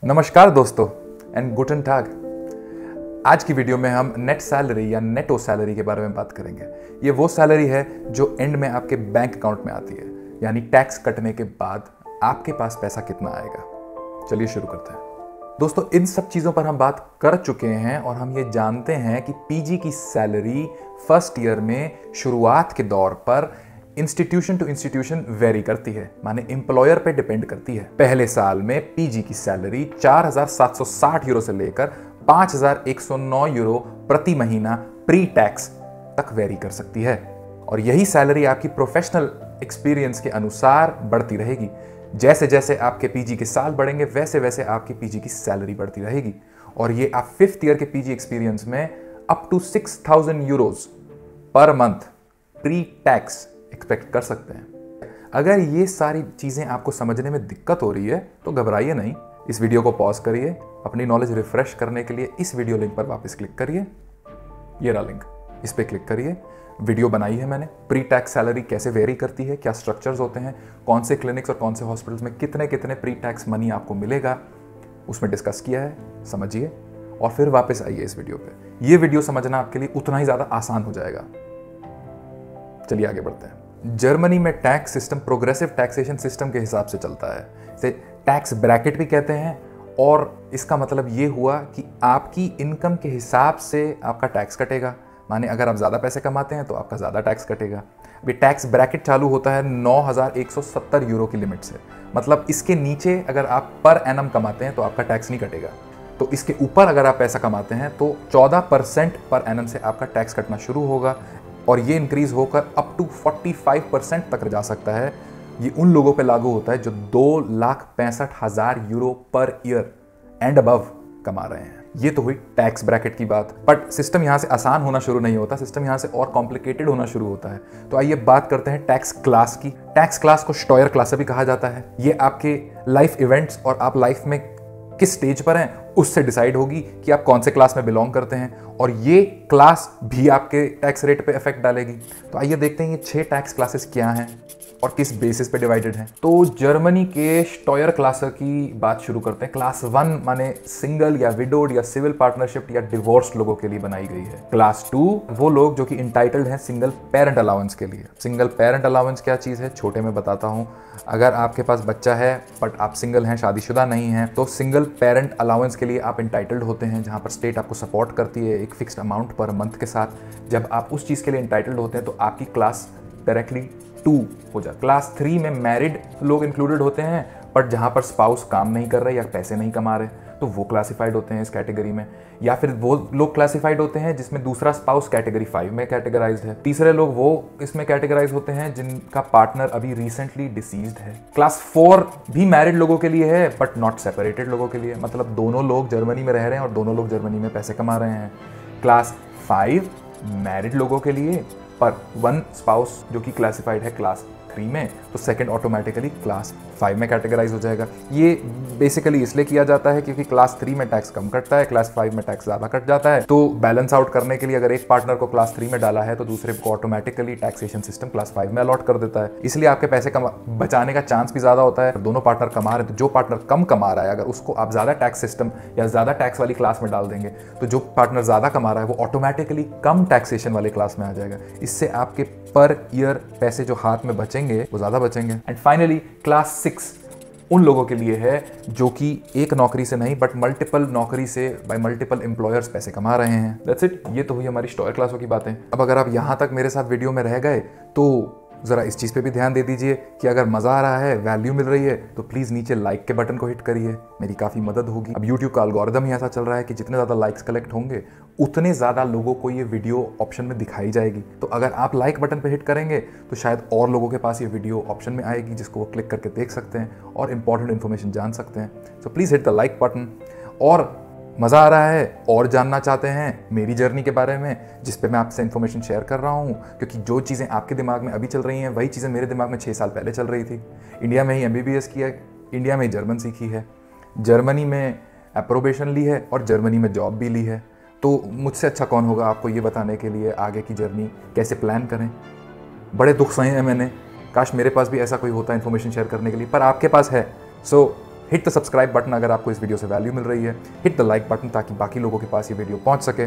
नमस्कार दोस्तों एंड गुटन टाग। आज की वीडियो में हम नेट सैलरी या नेटो सैलरी के बारे में बात करेंगे। ये वो सैलरी है जो एंड में आपके बैंक अकाउंट में आती है, यानी टैक्स कटने के बाद आपके पास पैसा कितना आएगा। चलिए शुरू करते हैं। दोस्तों, इन सब चीज़ों पर हम बात कर चुके हैं और हम ये जानते हैं कि पीजी की सैलरी फर्स्ट ईयर में शुरुआत के दौर पर इंस्टीट्यूशन टू इंस्टीट्यूशन वेरी करती है, माने एम्प्लॉयर पे डिपेंड करती है। पहले साल में पीजी की सैलरी 4,760 यूरो से लेकर 5,109 यूरो प्रति महीना प्री टैक्स तक वेरी कर सकती है, और यही सैलरी आपकी प्रोफेशनल एक्सपीरियंस के अनुसार बढ़ती रहेगी। जैसे जैसे आपके पीजी के साल बढ़ेंगे वैसे वैसे आपकी पीजी की सैलरी बढ़ती रहेगी, और ये आप 5th ईयर के पीजी एक्सपीरियंस में up to 6,000 euros per month pre tax expect कर सकते हैं। अगर ये सारी चीजें आपको समझने में दिक्कत हो रही है तो घबराइए नहीं, इस वीडियो को पॉज करिए, अपनी नॉलेज रिफ्रेश करने के लिए इस वीडियो लिंक पर वापस क्लिक करिए। ये रहा लिंक, इस पे क्लिक करिए। वीडियो बनाई है मैंने, प्री टैक्स सैलरी कैसे वेरी करती है, क्या स्ट्रक्चर्स होते हैं, कौन से क्लिनिक्स और कौन से हॉस्पिटल्स में कितने कितने प्री टैक्स मनी आपको मिलेगा, उसमें डिस्कस किया है। समझिए और फिर वापस आइए इस वीडियो पे। ये वीडियो समझना आपके लिए उतना ही ज्यादा आसान हो जाएगा। चलिए आगे बढ़ते हैं। जर्मनी में tax system progressive taxation system के हिसाब से चलता है। इसे टैक्स ब्रैकेट भी कहते हैं, और इसका मतलब ये हुआ कि आपकी इनकम के हिसाब से आपका टैक्स कटेगा। माने अगर आप ज़्यादा पैसे कमाते हैं तो आपका ज़्यादा टैक्स कटेगा। अभी टैक्स ब्रैकेट चालू होता है 9,170 यूरो की लिमिट से, मतलब इसके नीचे अगर आप पर एनम कमाते हैं तो आपका टैक्स नहीं कटेगा। तो इसके ऊपर अगर आप पैसा कमाते हैं तो 14% पर एनम से आपका टैक्स कटना शुरू होगा, और ये इंक्रीज होकर अप टू 45% तक जा सकता है। ये उन लोगों पे लागू होता है जो 2,65,000 euro per year and above कमा रहे हैं। ये तो हुई टैक्स ब्रैकेट की बात, बट सिस्टम यहां से आसान होना शुरू नहीं होता, सिस्टम यहां से और कॉम्प्लिकेटेड होना शुरू होता है। तो आइए बात करते हैं टैक्स क्लास की। टैक्स क्लास को स्टॉयर क्लास भी कहा जाता है। ये आपके लाइफ इवेंट्स और आप लाइफ में किस स्टेज पर हैं उससे डिसाइड होगी कि आप कौन से क्लास में बिलोंग करते हैं, और ये क्लास भी आपके टैक्स रेट पे इफेक्ट डालेगी। तो आइए देखते हैं ये 6 टैक्स क्लासेस क्या हैं और किस बेसिस पे डिवाइडेड हैं। तो जर्मनी के स्टॉयर क्लास की बात शुरू करते हैं। क्लास 1 माने सिंगल या विडोड या सिविल पार्टनरशिप या डिवोर्स्ड लोगों के लिए बनाई गई है। क्लास 2 वो लोग जो कि इंटाइटल्ड हैं सिंगल पेरेंट अलाउंस के लिए। सिंगल पेरेंट अलाउंस क्या चीज़ है, छोटे में बताता हूँ। अगर आपके पास बच्चा है बट आप सिंगल हैं, शादीशुदा नहीं हैं, तो सिंगल पेरेंट अलाउंस के लिए आप इंटाइटल्ड होते हैं, जहाँ पर स्टेट आपको सपोर्ट करती है एक फिक्स्ड अमाउंट पर मंथ के साथ। जब आप उस चीज़ के लिए इंटाइटल्ड होते हैं तो आपकी क्लास डायरेक्टली 2 हो जाए। क्लास 3 में मैरिड लोग इंक्लूडेड होते हैं, बट जहाँ पर स्पाउस काम नहीं कर रहे या पैसे नहीं कमा रहे तो वो क्लासिफाइड होते हैं इस कैटेगरी में। या फिर वो लोग क्लासिफाइड होते हैं जिसमें दूसरा स्पाउस कैटेगरी 5 में कैटेगराइज्ड है। तीसरे लोग वो इसमें कैटेगराइज होते हैं जिनका पार्टनर अभी रिसेंटली डिसीज्ड है। क्लास 4 भी मैरिड लोगों के लिए है बट नॉट सेपरेटेड लोगों के लिए, मतलब दोनों लोग जर्मनी में रह रहे हैं और दोनों लोग जर्मनी में पैसे कमा रहे हैं। क्लास 5 मैरिड लोगों के लिए, पर 1 स्पाउस जो कि क्लासिफाइड है क्लास 3 में, तो सेकंड ऑटोमेटिकली क्लास 5 में कैटेगराइज हो जाएगा। ये बेसिकली इसलिए किया जाता है क्योंकि क्लास 3 में टैक्स कम कटता है, क्लास 5 में टैक्स ज़्यादा कट जाता है। तो बैलेंस आउट करने के लिए अगर एक पार्टनर को क्लास 3 में डाला है तो दूसरे को ऑटोमेटिकली टैक्सेशन सिस्टम क्लास 5 में अलॉट कर देता है। इसलिए आपके पैसे बचाने का चांस भी ज़्यादा होता है। दोनों पार्टनर कमा रहे हैं तो जो पार्टनर कम कमा रहा है अगर उसको आप ज़्यादा टैक्स सिस्टम या ज़्यादा टैक्स वाली क्लास में डाल देंगे तो जो पार्टनर ज़्यादा कमा रहा है वो ऑटोमेटिकली कम टैक्सेशन वाले क्लास में आ जाएगा। इससे आपके पर ईयर पैसे जो हाथ में बचेंगे वो ज़्यादा बचेंगे। एंड फाइनली क्लास 6 उन लोगों के लिए है जो कि एक नौकरी से नहीं बट मल्टीपल नौकरी से बाय मल्टीपल एम्प्लॉयर्स पैसे कमा रहे हैं। That's it. ये तो हुई हमारी स्टॉयर क्लासों की बातें। अब अगर आप यहाँ तक मेरे साथ वीडियो में रह गए तो ज़रा इस चीज़ पे भी ध्यान दे दीजिए कि अगर मज़ा आ रहा है, वैल्यू मिल रही है, तो प्लीज़ नीचे लाइक के बटन को हिट करिए, मेरी काफ़ी मदद होगी। अब यूट्यूब का एल्गोरिदम ही ऐसा चल रहा है कि जितने ज़्यादा लाइक्स कलेक्ट होंगे उतने ज़्यादा लोगों को ये वीडियो ऑप्शन में दिखाई जाएगी। तो अगर आप लाइक बटन पे हिट करेंगे तो शायद और लोगों के पास ये वीडियो ऑप्शन में आएगी जिसको वो क्लिक करके देख सकते हैं और इंपॉर्टेंट इन्फॉर्मेशन जान सकते हैं। So please hit the like button. और मज़ा आ रहा है और जानना चाहते हैं मेरी जर्नी के बारे में जिस पे मैं आपसे इन्फॉर्मेशन शेयर कर रहा हूँ, क्योंकि जो चीज़ें आपके दिमाग में अभी चल रही हैं वही चीज़ें मेरे दिमाग में 6 साल पहले चल रही थी। इंडिया में ही MBBS किया, इंडिया में ही जर्मन सीखी है, जर्मनी में अप्रोबेशन ली है और जर्मनी में जॉब भी ली है। तो मुझसे अच्छा कौन होगा आपको ये बताने के लिए आगे की जर्नी कैसे प्लान करें। बड़े दुख सहे हैं मैंने, काश मेरे पास भी ऐसा कोई होता इन्फॉर्मेशन शेयर करने के लिए, पर आपके पास है। सो हिट द सब्सक्राइब बटन अगर आपको इस वीडियो से वैल्यू मिल रही है, हिट द लाइक बटन ताकि बाकी लोगों के पास ये वीडियो पहुंच सके।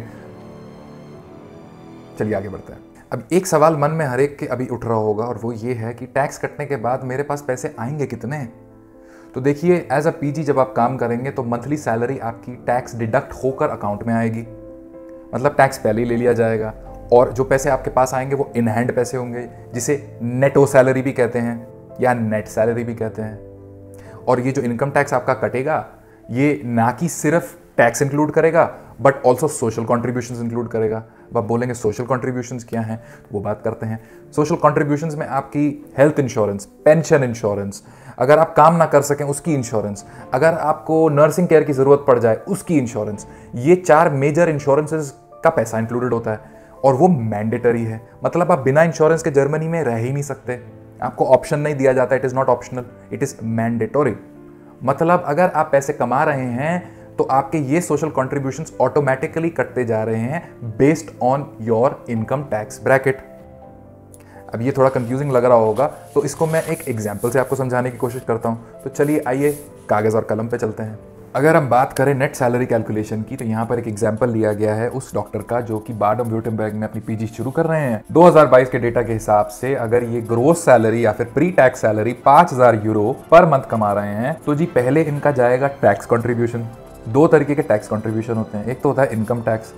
चलिए आगे बढ़ते हैं। अब एक सवाल मन में हर एक के अभी उठ रहा होगा और वो ये है कि टैक्स कटने के बाद मेरे पास पैसे आएंगे कितने। तो देखिए, एज अ पीजी जब आप काम करेंगे तो मंथली सैलरी आपकी टैक्स डिडक्ट होकर अकाउंट में आएगी, मतलब टैक्स पहले ही ले लिया जाएगा और जो पैसे आपके पास आएंगे वो इन हैंड पैसे होंगे, जिसे नेटो सैलरी भी कहते हैं या नेट सैलरी भी कहते हैं। और ये जो इनकम टैक्स आपका कटेगा ये ना कि सिर्फ टैक्स इंक्लूड करेगा but also social contributions include करेगा। अब आप बोलेंगे सोशल कॉन्ट्रीब्यूशंस क्या हैं, वो बात करते हैं। सोशल कॉन्ट्रीब्यूशंस में आपकी हेल्थ इंश्योरेंस, पेंशन इंश्योरेंस, अगर आप काम ना कर सकें उसकी इंश्योरेंस, अगर आपको नर्सिंग केयर की ज़रूरत पड़ जाए उसकी इंश्योरेंस, ये 4 मेजर इंश्योरेंसेस का पैसा इंक्लूडेड होता है और वो मैंडेटरी है। मतलब आप बिना इंश्योरेंस के जर्मनी में रह ही नहीं सकते, आपको ऑप्शन नहीं दिया जाता। It is not optional, it is mandatory. मतलब अगर आप पैसे कमा रहे हैं तो आपके ये सोशल कॉन्ट्रीब्यूशंस ऑटोमेटिकली कटते जा रहे हैं based on your income tax bracket. अब ये थोड़ा कंफ्यूजिंग लग रहा होगा तो इसको मैं एक एग्जांपल से आपको समझाने की कोशिश करता हूं। तो चलिए आइए कागज़ और कलम पे चलते हैं। अगर हम बात करें नेट सैलरी कैलकुलेशन की तो यहाँ पर एक एग्जांपल लिया गया है उस डॉक्टर का जो कि बाडन-व्युर्टेम्बर्ग में अपनी पीजी शुरू कर रहे हैं। 2022 के डेटा के हिसाब से अगर ये ग्रोस सैलरी या फिर pre tax salary 5000 euro per month कमा रहे हैं तो जी पहले इनका जाएगा टैक्स कॉन्ट्रीब्यूशन। 2 तरीके के टैक्स कॉन्ट्रीब्यूशन होते हैं, एक तो होता है इनकम टैक्स।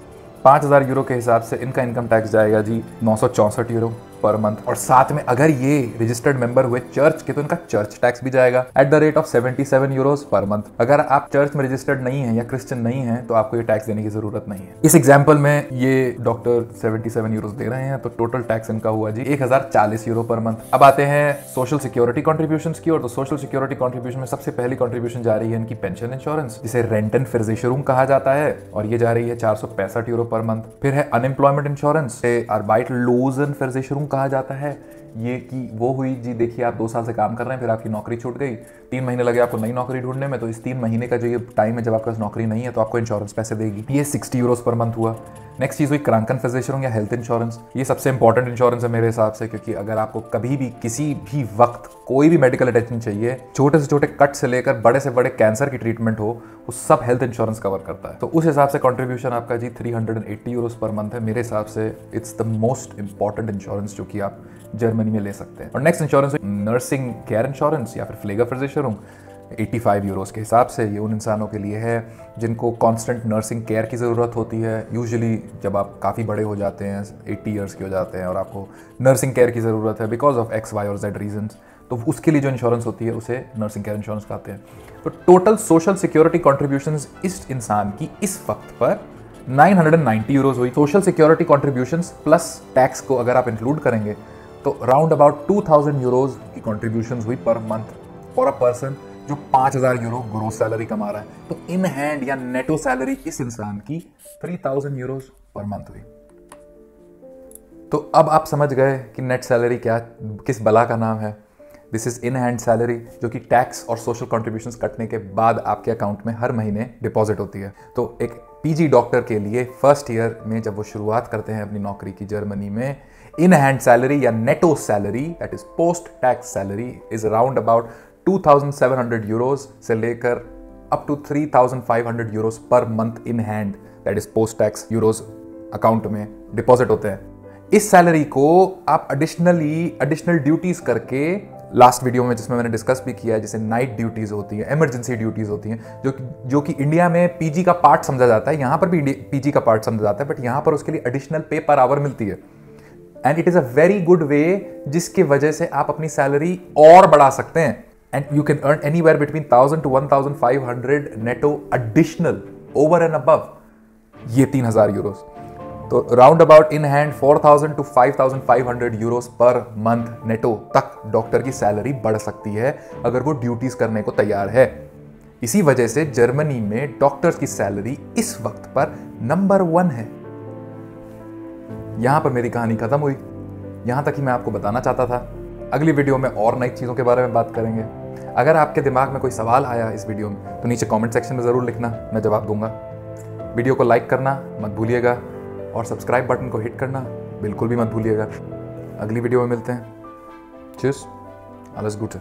5000 यूरो के हिसाब से इनका इनकम टैक्स जाएगा जी 964 यूरो पर मंथ। और साथ में अगर ये रजिस्टर्ड मेंबर हुए चर्च के तो इनका चर्च टैक्स भी जाएगा at the rate of 77 Euros per month. अगर आप चर्च में रजिस्टर्ड नहीं है या क्रिश्चियन नहीं है तो आपको ये टैक्स देने की जरूरत नहीं है। इस एग्जाम्पल में ये डॉक्टर 77 यूरोस दे रहे हैं तो टोटल टैक्स इनका हुआ जी 1040 यूरो पर मंथ। अब आते हैं सोशल सिक्योरिटी कॉन्ट्रीब्यूशन की ओर। तो सोशल सिक्योरिटी कॉन्ट्रीब्यूशन में सबसे पहली कॉन्ट्रीब्यूशन जा रही है इनकी पेंशन इंश्योरेंस, जिसे रेंटेनversicherung कहा जाता है, और ये जा रही है 465 यूरो पर मंथ। फिर है अनएम्प्लॉयमेंट इंश्योरेंस, Arbeitslosenversicherung कहा जाता है। ये कि वो हुई जी, देखिए आप 2 साल से काम कर रहे हैं, फिर आपकी नौकरी छूट गई, 3 महीने लगे आपको नई नौकरी ढूंढने में, तो इस 3 महीने का जो ये टाइम है जब आपके पास नौकरी नहीं है तो आपको इंश्योरेंस पैसे देगी। ये 60 यूरोस पर मंथ हुआ। नेक्स्ट चीज़ हुई Krankenversicherung या हेल्थ इंश्योरेंस। ये सबसे इंपॉर्टेंट इंश्योरेंस है मेरे हिसाब से, क्योंकि अगर आपको कभी भी किसी भी वक्त कोई भी मेडिकल अटेंशन चाहिए, छोटे से छोटे कट से लेकर बड़े से बड़े कैंसर की ट्रीटमेंट हो, वो सब हेल्थ इंश्योरेंस कवर करता है। तो उस हिसाब से कॉन्ट्रीब्यूशन आपका जी 380 यूरोस पर मंथ है। मेरे हिसाब से it's the most important insurance जो कि आप जर्मनी में ले सकते हैं। और next insurance nursing care insurance या फिर Pflegeversicherung, 85 यूरोस के हिसाब से। ये उन इंसानों के लिए है जिनको कांस्टेंट नर्सिंग केयर की ज़रूरत होती है। यूजुअली जब आप काफ़ी बड़े हो जाते हैं, 80 ईयर्स के हो जाते हैं और आपको नर्सिंग केयर की ज़रूरत है बिकॉज ऑफ X, Y और Z रीजंस, तो उसके लिए जो इंश्योरेंस होती है उसे नर्सिंग केयर इंश्योरेंस कहते हैं। तो टोटल सोशल सिक्योरिटी कॉन्ट्रीब्यूशंस इस इंसान की इस वक्त पर 990 यूरोस हुई। Social security contributions plus tax को अगर आप इंक्लूड करेंगे तो राउंड अबाउट 2000 यूरोज की कॉन्ट्रीब्यूशंस हुई per month for a person जो 5000 यूरो ग्रोस सैलरी कमा रहा है। तो इन हैंड या नेटो सैलरी इस इंसान की 3000 यूरोज पर मंथ हुई। तो अब आप समझ गए कि नेट सैलरी क्या, किस बला का नाम है। This is in hand salary, जो कि टैक्स और सोशल कॉन्ट्रीब्यूशंस कटने के बाद आपके अकाउंट में हर महीने डिपॉजिट होती है। तो एक पीजी डॉक्टर के लिए फर्स्ट ईयर में जब वो शुरुआत करते हैं अपनी नौकरी की जर्मनी में, इन हैंड सैलरी या नेटो salary that is post tax salary is around about 2700 euros से लेकर up to 3500 euros per month in hand that is post tax euros account में डिपॉजिट होते हैं। इस सैलरी को आप एडिशनल ड्यूटीज करके, लास्ट वीडियो में जिसमें मैंने डिस्कस भी किया है, जैसे नाइट ड्यूटीज होती है, इमरजेंसी ड्यूटीज होती हैं, जो कि इंडिया में पीजी का पार्ट समझा जाता है, यहाँ पर भी पीजी का पार्ट समझा जाता है, बट यहाँ पर उसके लिए एडिशनल पे पर आवर मिलती है। And it is a very good way जिसकी वजह से आप अपनी सैलरी और बढ़ा सकते हैं। And you can earn anywhere between 1000 to 1500 NATO additional over and above ये 3000 यूरोस। तो round about in hand 4000 to 5500 Euros per month NATO तक डॉक्टर की सैलरी बढ़ सकती है अगर वो ड्यूटीज करने को तैयार है। इसी वजह से जर्मनी में डॉक्टर्स की सैलरी इस वक्त पर नंबर 1 है। यहां पर मेरी कहानी खत्म हुई, यहां तक ही मैं आपको बताना चाहता था। अगली वीडियो में और नई चीज़ों के बारे में बात करेंगे। अगर आपके दिमाग में कोई सवाल आया इस वीडियो में तो नीचे कमेंट सेक्शन में ज़रूर लिखना, मैं जवाब दूंगा। वीडियो को लाइक करना मत भूलिएगा और सब्सक्राइब बटन को हिट करना बिल्कुल भी मत भूलिएगा। अगली वीडियो में मिलते हैं। Cheers, alles Gute।